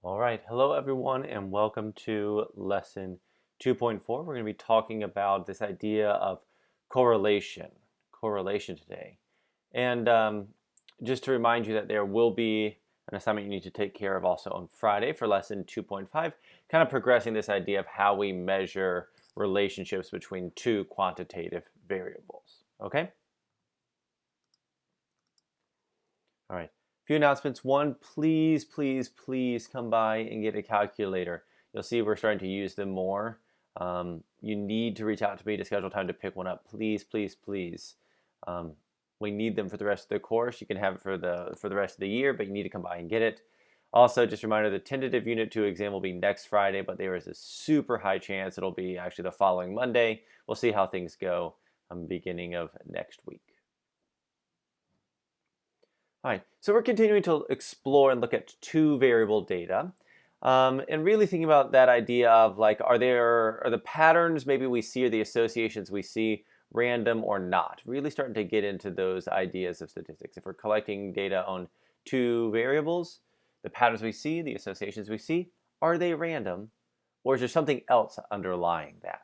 All right, hello everyone, and welcome to lesson 2.4. We're going to be talking about this idea of correlation today. And just to remind you that there will be an assignment you need to take care of also on Friday for lesson 2.5, kind of progressing this idea of how we measure relationships between two quantitative variables. Okay? All right. A few announcements. One, please come by and get a calculator. You'll see we're starting to use them more. You need to reach out to me to schedule time to pick one up. Please. We need them for the rest of the course. You can have it for the rest of the year, but you need to come by and get it. Also, just a reminder, the tentative Unit 2 exam will be next Friday, but there is a super high chance it'll be actually the following Monday. We'll see how things go beginning of next week. All right, so we're continuing to explore and look at two variable data, and really thinking about that idea of like, are the patterns maybe we see or the associations we see random or not? Really starting to get into those ideas of statistics. If we're collecting data on two variables, the patterns we see, the associations we see, are they random, or is there something else underlying that?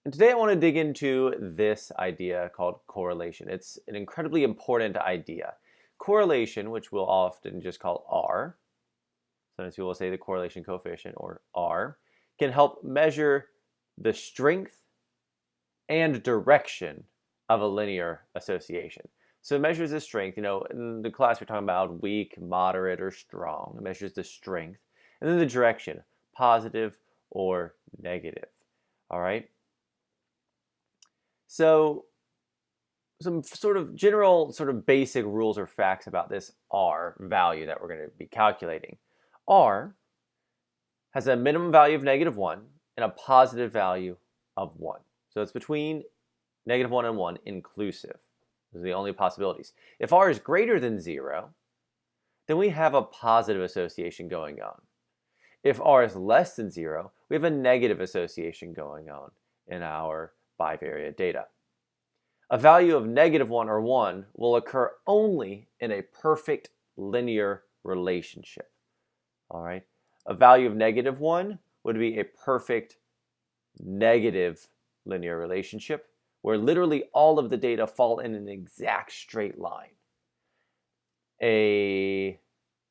And today I want to dig into this idea called correlation. It's an incredibly important idea. Correlation, which we'll often just call R, sometimes people will say the correlation coefficient, or R, can help measure the strength and direction of a linear association. So it measures the strength. In the class we're talking about weak, moderate, or strong. It measures the strength. And then the direction, positive or negative. All right? So some sort of general basic rules or facts about this R value that we're going to be calculating. R has a minimum value of -1 and a positive value of 1. So it's between -1 and 1 inclusive. Those are the only possibilities. If R is greater than 0, then we have a positive association going on. If R is less than 0, we have a negative association going on in our bivariate data. A value of -1 or 1 will occur only in a perfect linear relationship. All right? A value of -1 would be a perfect negative linear relationship where literally all of the data fall in an exact straight line. A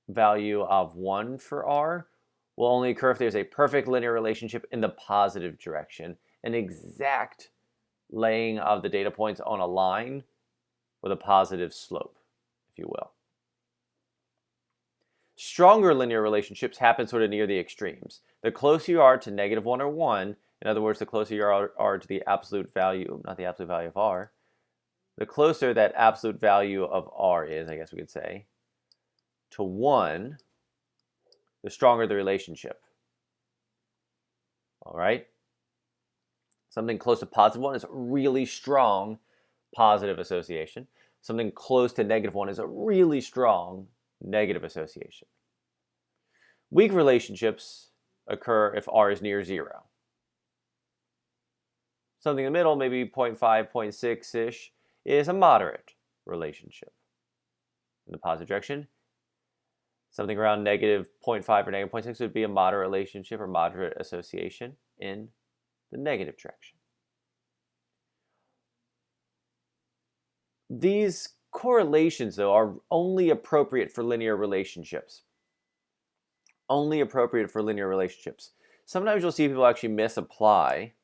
value of 1 for R will only occur if there's a perfect linear relationship in the positive direction, an exact laying of the data points on a line with a positive slope, if you will. Stronger linear relationships happen sort of near the extremes. The closer you are to -1 or 1, in other words, the closer you are to the absolute value, not the absolute value of R, the closer that absolute value of R is, I guess we could say, to 1, the stronger the relationship. All right? Something close to +1 is a really strong positive association. Something close to -1 is a really strong negative association. Weak relationships occur if R is near 0. Something in the middle, maybe 0.5, 0.6-ish, is a moderate relationship in the positive direction. Something around -0.5 or -0.6 would be a moderate relationship or moderate association in the negative direction. These correlations, though, are only appropriate for linear relationships. Only appropriate for linear relationships. Sometimes you'll see people actually misapply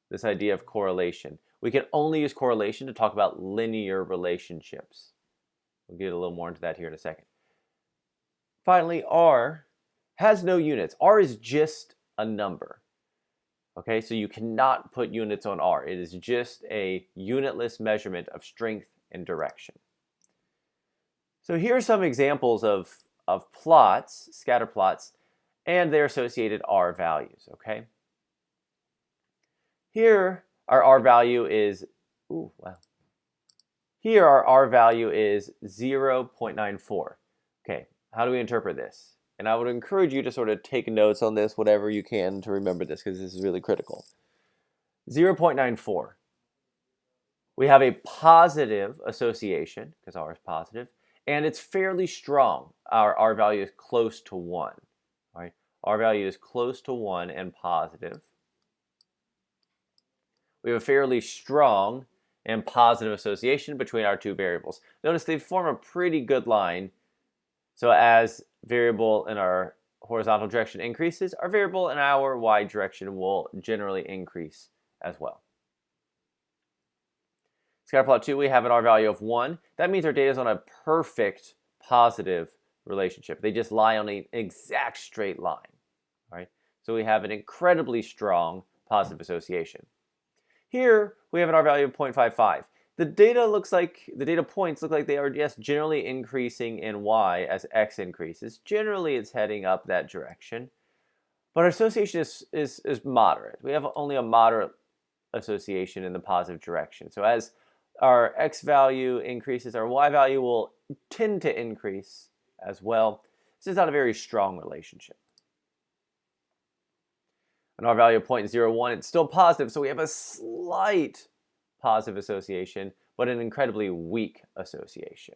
this idea of correlation. We can only use correlation to talk about linear relationships. We'll get a little more into that here in a second. Finally, R has no units. R is just a number. Okay, so you cannot put units on R. It is just a unitless measurement of strength and direction. So here are some examples of plots, scatter plots, and their associated R values, okay? Here our R value is, Here our R value is 0.94. Okay, how do we interpret this? And I would encourage you to sort of take notes on this, whatever you can, to remember this, because this is really critical. 0.94. We have a positive association, because R is positive, And it's fairly strong. Our R value is close to 1. All right? R value is close to 1 and positive. We have a fairly strong and positive association between our two variables. Notice they form a pretty good line. So as variable in our horizontal direction increases, our variable in our y direction will generally increase as well. Scatter plot 2, we have an R value of 1. That means our data is on a perfect positive relationship. They just lie on an exact straight line. All right? So we have an incredibly strong positive association. Here, we have an R value of 0.55. The data points look like they are just generally increasing in y as x increases. Generally, it's heading up that direction. But our association is moderate. We have only a moderate association in the positive direction. So as our x value increases, our y value will tend to increase as well. This is not a very strong relationship. An R value of 0.01, it's still positive, so we have a slight positive association, but an incredibly weak association.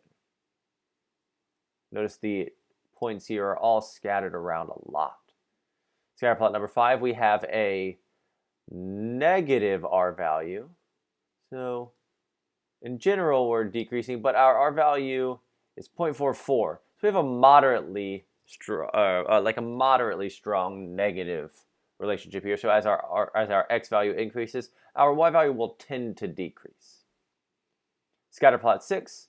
Notice the points here are all scattered around a lot. Scatter plot number 5, we have a negative R value. So in general, we're decreasing, but our R value is 0.44. So we have a moderately strong negative relationship here. So as our x value increases, our y value will tend to decrease. Scatter plot 6,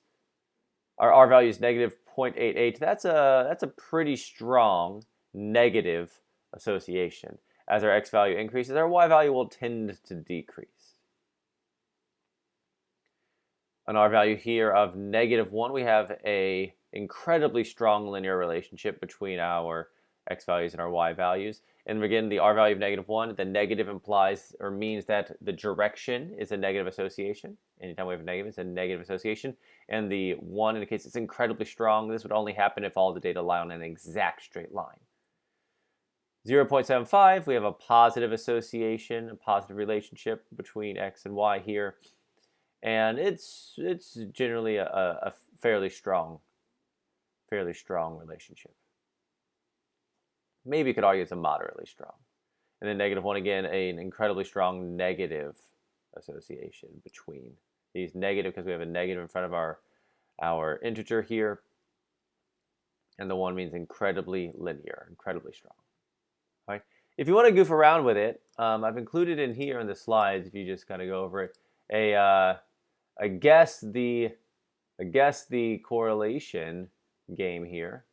our R value is negative 0.88. That's a pretty strong negative association. As our x value increases, our y value will tend to decrease. An R value here of -1, we have a incredibly strong linear relationship between our x values and our y values. And again, the R value of -1, the negative implies or means that the direction is a negative association. Anytime we have a negative, it's a negative association. And the 1 indicates it's incredibly strong. This would only happen if all the data lie on an exact straight line. 0.75, we have a positive association, a positive relationship between x and y here. And it's generally a fairly strong relationship. Maybe you could argue it's a moderately strong. And then -1, again, an incredibly strong negative association between these negative, because we have a negative in front of our integer here. And the 1 means incredibly linear, incredibly strong. All right. If you want to goof around with it, I've included in here in the slides, if you just kind of go over it, a guess the correlation game here.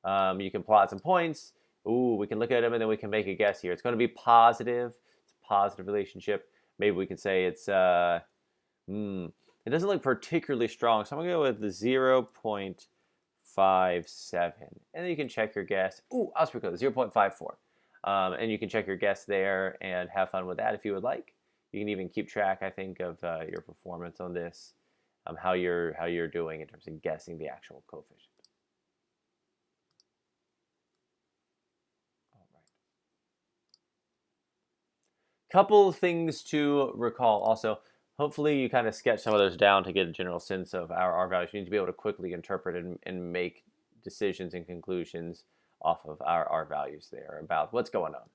You can plot some points. Ooh, we can look at them and then we can make a guess here. It's going to be positive. It's a positive relationship. Maybe we can say it's it doesn't look particularly strong, so I'm going to go with the 0.57. And then you can check your guess. Ooh, I was pretty close, 0.54. And you can check your guess there and have fun with that if you would like. You can even keep track, I think, of your performance on this, how you're doing in terms of guessing the actual coefficient. All right. Couple of things to recall also. Hopefully you kind of sketch some of those down to get a general sense of our R values. You need to be able to quickly interpret and make decisions and conclusions off of our R values there about what's going on.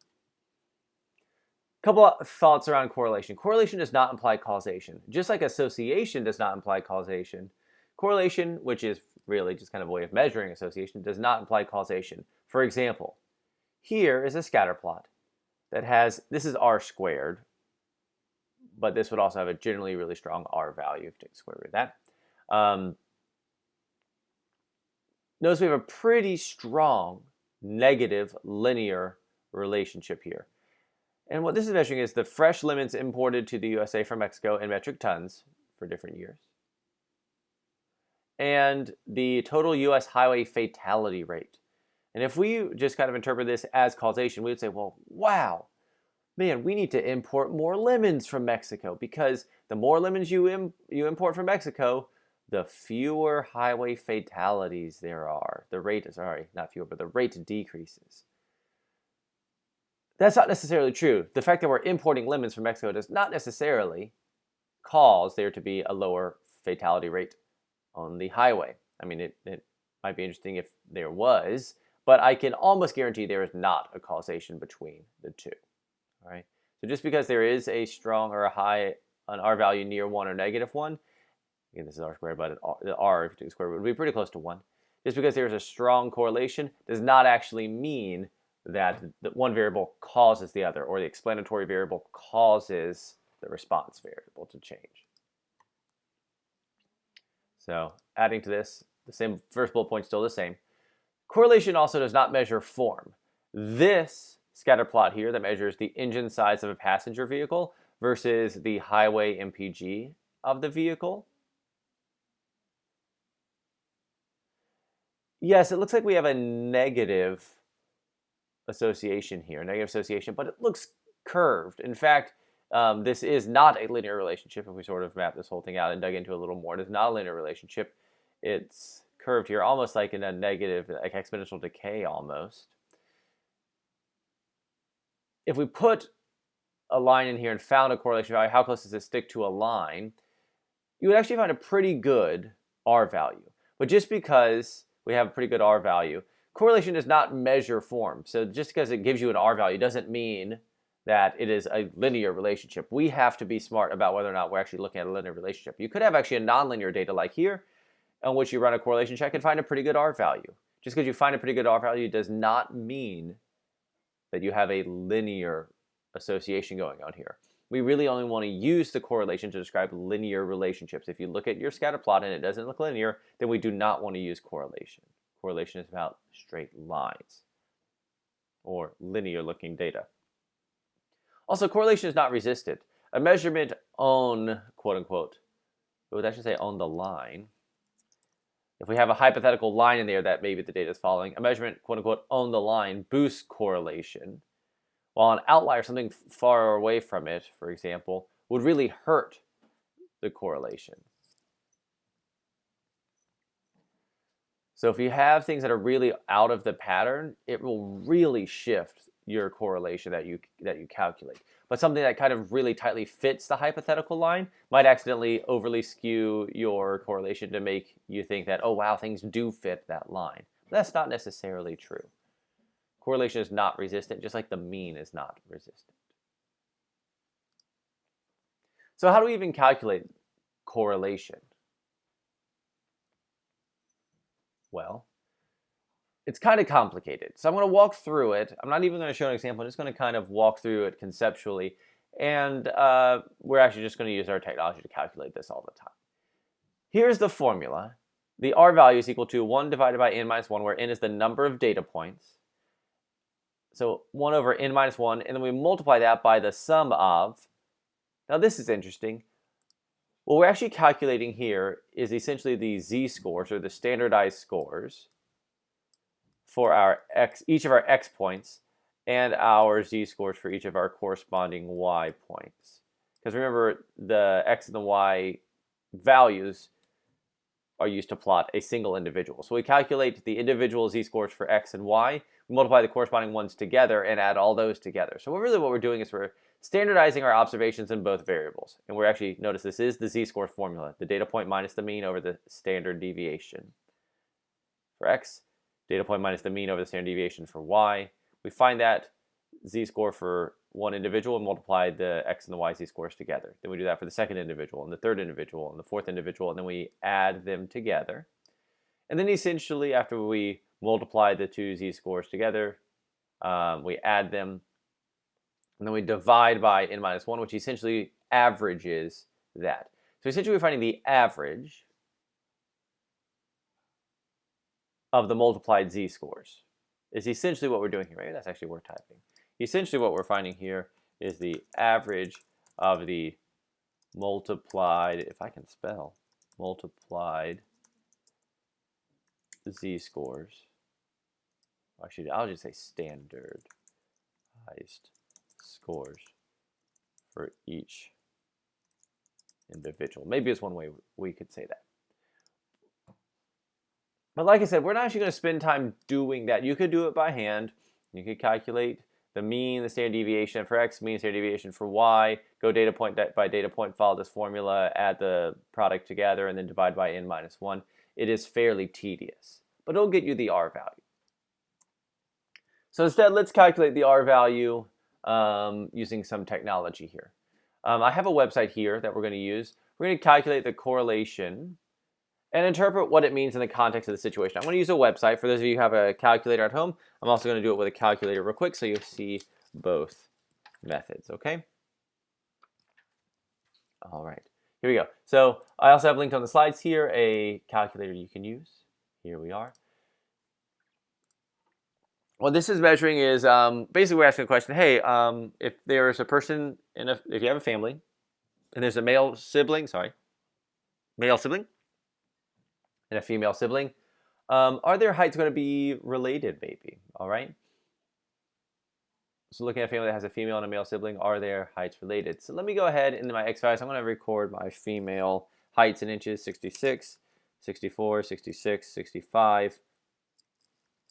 Couple of thoughts around correlation. Correlation does not imply causation. Just like association does not imply causation, correlation, which is really just kind of a way of measuring association, does not imply causation. For example, here is a scatter plot that has, this is R squared, but this would also have a generally really strong R value, if you take the square root of that. Notice we have a pretty strong negative linear relationship here. And what this is measuring is the fresh lemons imported to the USA from Mexico in metric tons for different years. And the total US highway fatality rate. And if we just kind of interpret this as causation, we would say, well, wow, man, we need to import more lemons from Mexico, because the more lemons you import from Mexico, the fewer highway fatalities there are. The rate, sorry, not fewer, but the rate decreases. That's not necessarily true. The fact that we're importing lemons from Mexico does not necessarily cause there to be a lower fatality rate on the highway. I mean, it might be interesting if there was, but I can almost guarantee there is not a causation between the two. All right. So just because there is a strong or a high an R value near 1 or -1, again, this is R squared, but the R, if you take the square root, would be pretty close to 1. Just because there's a strong correlation does not actually mean that the one variable causes the other, or the explanatory variable causes the response variable to change. So adding to this, the same first bullet point still the same. Correlation also does not measure form. This scatter plot here that measures the engine size of a passenger vehicle versus the highway MPG of the vehicle. Yes, it looks like we have a negative association here, negative association, but it looks curved. In fact, this is not a linear relationship. If we sort of map this whole thing out and dug into a little more, it is not a linear relationship. It's curved here, almost like in a negative, like exponential decay almost. If we put a line in here and found a correlation value, how close does it stick to a line? You would actually find a pretty good R value. But just because we have a pretty good R value, correlation does not measure form. So just because it gives you an R value doesn't mean that it is a linear relationship. We have to be smart about whether or not we're actually looking at a linear relationship. You could have actually a nonlinear data like here, on which you run a correlation check and find a pretty good R value. Just because you find a pretty good R value does not mean that you have a linear association going on here. We really only want to use the correlation to describe linear relationships. If you look at your scatter plot and it doesn't look linear, then we do not want to use correlation. Correlation is about straight lines or linear looking data. Also, correlation is not resisted. A measurement on, quote unquote, it would actually say on the line. If we have a hypothetical line in there that maybe the data is following, a measurement, quote unquote, on the line boosts correlation, while an outlier, something far away from it, for example, would really hurt the correlation. So if you have things that are really out of the pattern, it will really shift your correlation that you calculate. But something that kind of really tightly fits the hypothetical line might accidentally overly skew your correlation to make you think that, oh wow, things do fit that line. But that's not necessarily true. Correlation is not resistant, just like the mean is not resistant. So how do we even calculate correlation? Well, it's kind of complicated. So I'm going to walk through it. I'm not even going to show an example. I'm just going to kind of walk through it conceptually. And we're actually just going to use our technology to calculate this all the time. Here's the formula. The R value is equal to 1 divided by n minus 1, where n is the number of data points. So 1 over n minus 1, and then we multiply that by the sum of. Now this is interesting. What we're actually calculating here is essentially the z-scores, or the standardized scores, for our each of our x points, and our z-scores for each of our corresponding y points. Because remember, the x and the y values are used to plot a single individual. So we calculate the individual z-scores for x and y, we multiply the corresponding ones together, and add all those together. So what we're doing is we're standardizing our observations in both variables. And we're actually, notice this is the z-score formula, the data point minus the mean over the standard deviation. For x, data point minus the mean over the standard deviation for y. We find that z-score for one individual and multiply the x and the y z-scores together. Then we do that for the second individual, and the third individual, and the fourth individual, and then we add them together. And then essentially, after we multiply the two z-scores together, we add them, and then we divide by n minus 1, which essentially averages that. So essentially we're finding the average of the multiplied z-scores. Is essentially what we're doing here, right? That's actually worth typing. Essentially what we're finding here is the average of the multiplied, if I can spell, multiplied z-scores. Actually, I'll just say standardized scores for each individual. Maybe it's one way we could say that. But like I said, we're not actually going to spend time doing that. You could do it by hand. You could calculate the mean, the standard deviation for x, mean, standard deviation for y, go data point by data point, follow this formula, add the product together, and then divide by n minus 1. it is fairly tedious, but it'll get you the R value. So instead, let's calculate the R value using some technology here. I have a website here that we're going to use. We're going to calculate the correlation and interpret what it means in the context of the situation. I'm going to use a website. For those of you who have a calculator at home, I'm also going to do it with a calculator real quick so you'll see both methods, okay? All right, here we go. So I also have linked on the slides here a calculator you can use. Here we are. What this is measuring is basically we're asking the question, hey, if there's a person, if you have a family, and there's a male sibling and a female sibling, are their heights going to be related, maybe? All right. So looking at a family that has a female and a male sibling, are their heights related? So let me go ahead into my X values. I'm going to record my female heights in inches: 66, 64, 66, 65,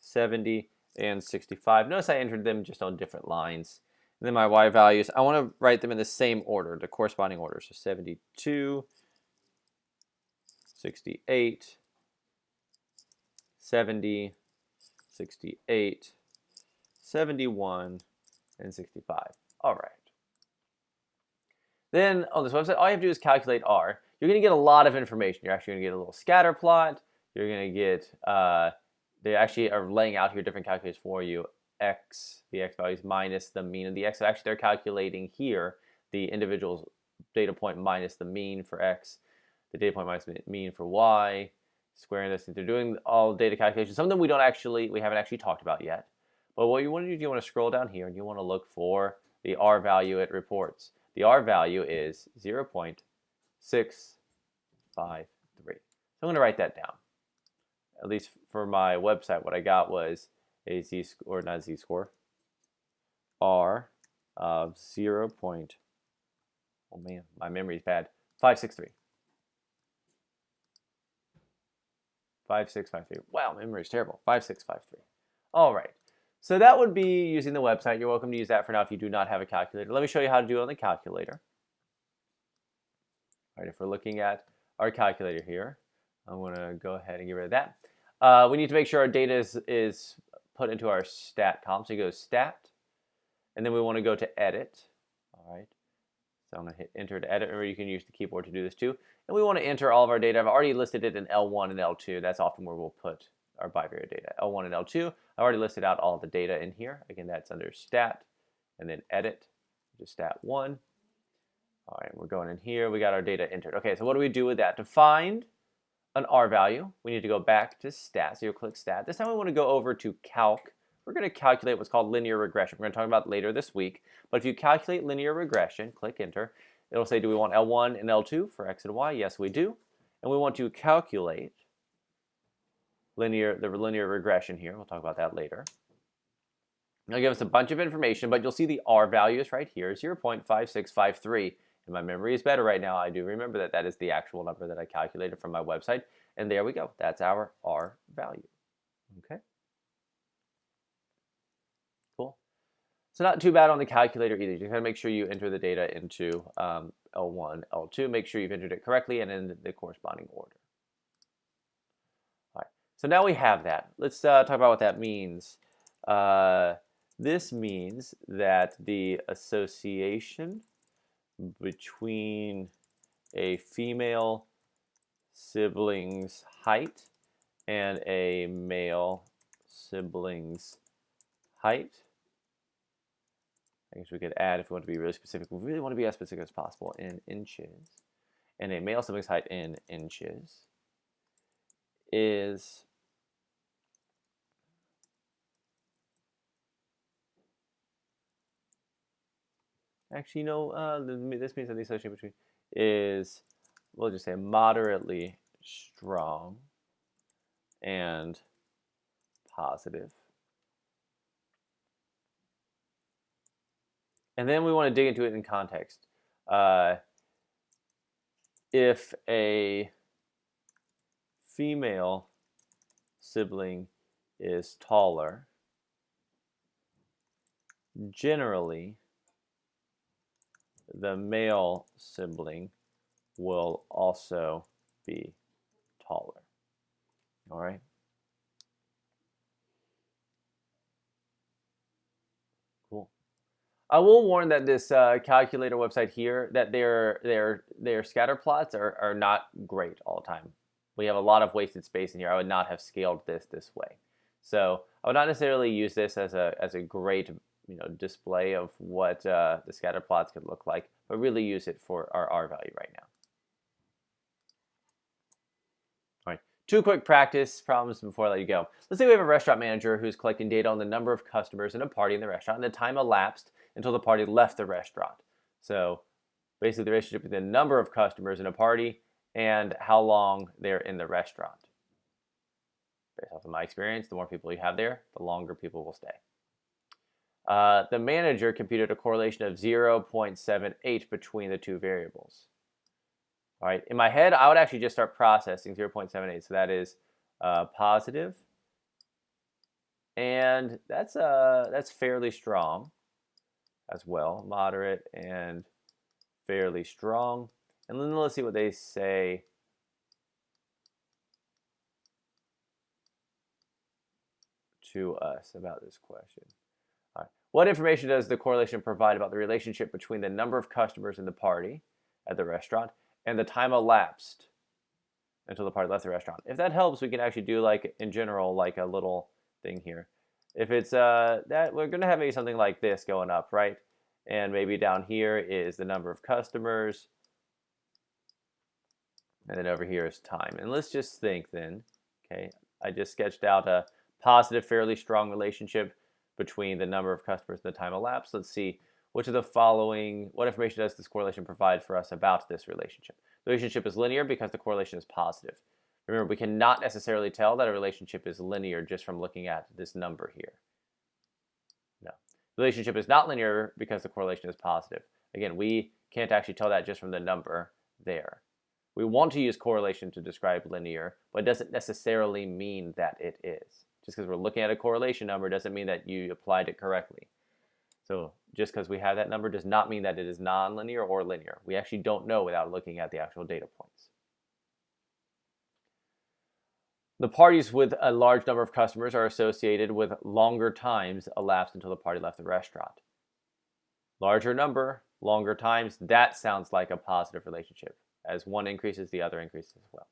70, and 65. Notice I entered them just on different lines. And then my Y values, I want to write them in the same order, the corresponding order. So 72, 68, 70, 68, 71, and 65. All right. Then on this website, all you have to do is calculate R. You're going to get a lot of information. You're actually going to get a little scatter plot. You're going to get, they actually are laying out here different calculators for you. X, the X values minus the mean of the X. So actually, they're calculating here the individual's data point minus the mean for X, the data point minus the mean for Y, squaring this. They're doing all data calculations. Some of them we haven't actually talked about yet. But what you want to do is you want to scroll down here and you want to look for the R value it reports. The R value is 0.653. So I'm going to write that down. At least for my website, what I got was a z-score, not z-score, R of 0. Oh man, my memory's bad. 563. 5653. Wow, memory's terrible. 5653. All right. So that would be using the website. You're welcome to use that for now if you do not have a calculator. Let me show you how to do it on the calculator. All right, if we're looking at our calculator here, I'm going to go ahead and get rid of that. We need to make sure our data is put into our stat column. So you go stat, and then we want to go to edit. All right. So I'm going to hit enter to edit. Remember, you can use the keyboard to do this too. And we want to enter all of our data. I've already listed it in L1 and L2. That's often where we'll put our bivariate data. L1 and L2. I've already listed out all the data in here. Again, that's under stat and then edit, just stat 1. All right, we're going in here. We got our data entered. Okay, so what do we do with that? To find an R value, we need to go back to stat. So you'll click stat. This time we want to go over to calc. We're going to calculate what's called linear regression. We're going to talk about it later this week. But if you calculate linear regression, click enter. It'll say, do we want L1 and L2 for X and Y? Yes, we do. And we want to calculate the linear regression here. We'll talk about that later. It'll give us a bunch of information, but you'll see the R values right here, 0.5653. And my memory is better right now. I do remember that that is the actual number that I calculated from my website. And there we go. That's our R value. Okay. Cool. So not too bad on the calculator either. You gotta make sure you enter the data into L1, L2. Make sure you've entered it correctly and in the corresponding order. All right. So now we have that. Let's talk about what that means. This means that the association between a female sibling's height and a male sibling's height. I guess we could add, if we want to be really specific, we really want to be as specific as possible, in inches. And a male sibling's height in inches is actually, no, this means that the association between is, we'll just say, moderately strong and positive. And then we want to dig into it in context. If a female sibling is taller, generally, the male sibling will also be taller. All right. Cool. I will warn that this calculator website here, that their scatter plots are not great all the time. We have a lot of wasted space in here. I would not have scaled this way. So I would not necessarily use this as a great display of what the scatter plots could look like, but really use it for our R value right now. All right, 2 quick practice problems before I let you go. Let's say we have a restaurant manager who's collecting data on the number of customers in a party in the restaurant and the time elapsed until the party left the restaurant. So basically the relationship between the number of customers in a party and how long they're in the restaurant. Based off of my experience, the more people you have there, the longer people will stay. The manager computed a correlation of 0.78 between the 2 variables. All right, in my head, I would actually just start processing 0.78. So that is positive, and that's fairly strong as well, moderate and fairly strong. And then let's see what they say to us about this question. All right. What information does the correlation provide about the relationship between the number of customers in the party at the restaurant and the time elapsed until the party left the restaurant? If that helps, we can actually do, like, in general, like a little thing here. If it's that, we're going to have maybe something like this going up, right? And maybe down here is the number of customers. And then over here is time. And let's just think then, okay, I just sketched out a positive, fairly strong relationship between the number of customers and the time elapsed. Let's see, which of the following, what information does this correlation provide for us about this relationship? The relationship is linear because the correlation is positive. Remember, we cannot necessarily tell that a relationship is linear just from looking at this number here. No. The relationship is not linear because the correlation is positive. Again, we can't actually tell that just from the number there. We want to use correlation to describe linear, but it doesn't necessarily mean that it is. Just because we're looking at a correlation number doesn't mean that you applied it correctly. So just because we have that number does not mean that it is nonlinear or linear. We actually don't know without looking at the actual data points. The parties with a large number of customers are associated with longer times elapsed until the party left the restaurant. Larger number, longer times, that sounds like a positive relationship. As one increases, the other increases as well.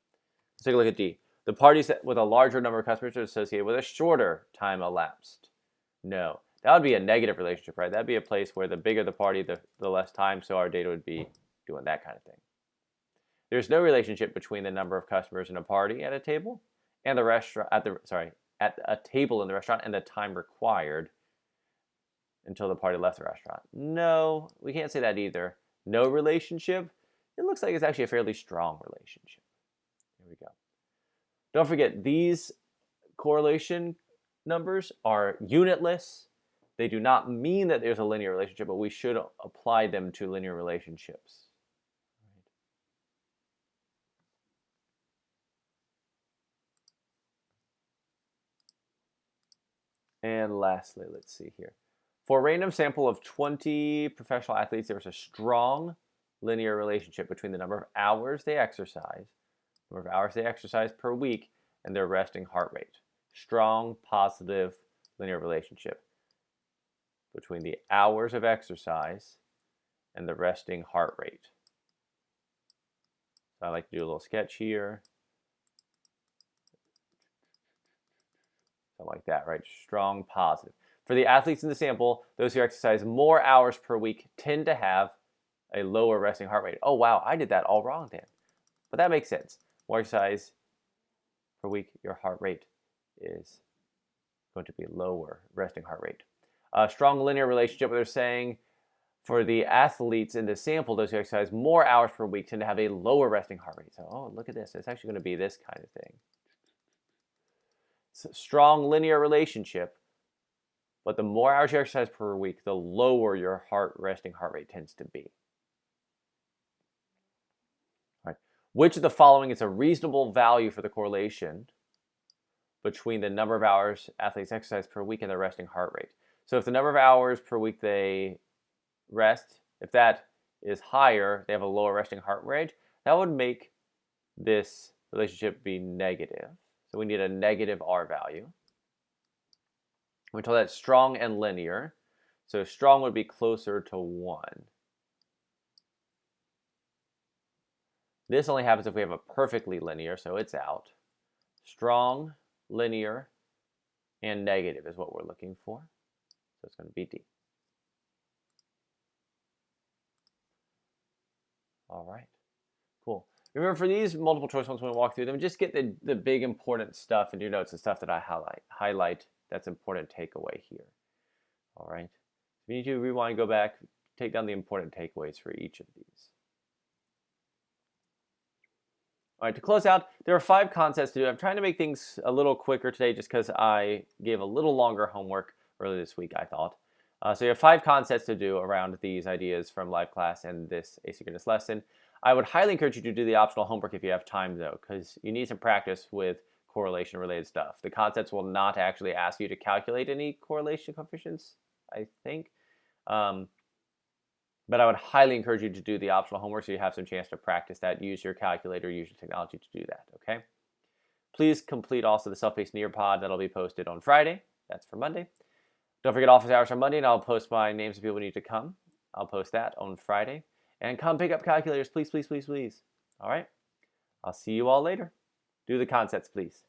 Let's take a look at D. The parties with a larger number of customers are associated with a shorter time elapsed. No. That would be a negative relationship, right? That would be a place where the bigger the party, the less time, so our data would be doing that kind of thing. There's no relationship between the number of customers in a party at a table and the restaurant at a table in the restaurant and the time required until the party left the restaurant. No, we can't say that either. No relationship. It looks like it's actually a fairly strong relationship. Here we go. Don't forget, these correlation numbers are unitless. They do not mean that there's a linear relationship, but we should apply them to linear relationships. And lastly, let's see here. For a random sample of 20 professional athletes, there was a strong linear relationship between the number of hours they exercise per week, and their resting heart rate. Strong, positive linear relationship between the hours of exercise and the resting heart rate. So I like to do a little sketch here. Something like that, right? Strong, positive. For the athletes in the sample, those who exercise more hours per week tend to have a lower resting heart rate. Oh, wow, I did that all wrong, Dan. But that makes sense. More exercise per week, your heart rate is going to be lower, resting heart rate. A strong linear relationship, what they're saying, for the athletes in the sample, those who exercise more hours per week tend to have a lower resting heart rate. So, oh, look at this. It's actually going to be this kind of thing. It's a strong linear relationship, but the more hours you exercise per week, the lower your resting heart rate tends to be. All right. Which of the following is a reasonable value for the correlation between the number of hours athletes exercise per week and their resting heart rate? So if the number of hours per week they rest, if that is higher, they have a lower resting heart rate, that would make this relationship be negative. So we need a negative R value. We're told that's strong and linear. So strong would be closer to 1. This only happens if we have a perfectly linear, so it's out. Strong, linear, and negative is what we're looking for. So it's going to be D. All right, cool. Remember, for these multiple choice ones, when we walk through them, just get the big important stuff in your notes, the stuff that I highlight that's important takeaway here. All right. If you need to rewind, go back, take down the important takeaways for each of these. All right, to close out, there are 5 concepts to do. I'm trying to make things a little quicker today just because I gave a little longer homework earlier this week, I thought. So you have 5 concepts to do around these ideas from live class and this asynchronous lesson. I would highly encourage you to do the optional homework if you have time, though, because you need some practice with correlation-related stuff. The concepts will not actually ask you to calculate any correlation coefficients, I think. But I would highly encourage you to do the optional homework so you have some chance to practice that. Use your calculator, use your technology to do that, okay? Please complete also the self-paced Nearpod that'll be posted on Friday. That's for Monday. Don't forget office hours on Monday, and I'll post my names of people who need to come. I'll post that on Friday. And come pick up calculators, please, please, please, please. All right? I'll see you all later. Do the concepts, please.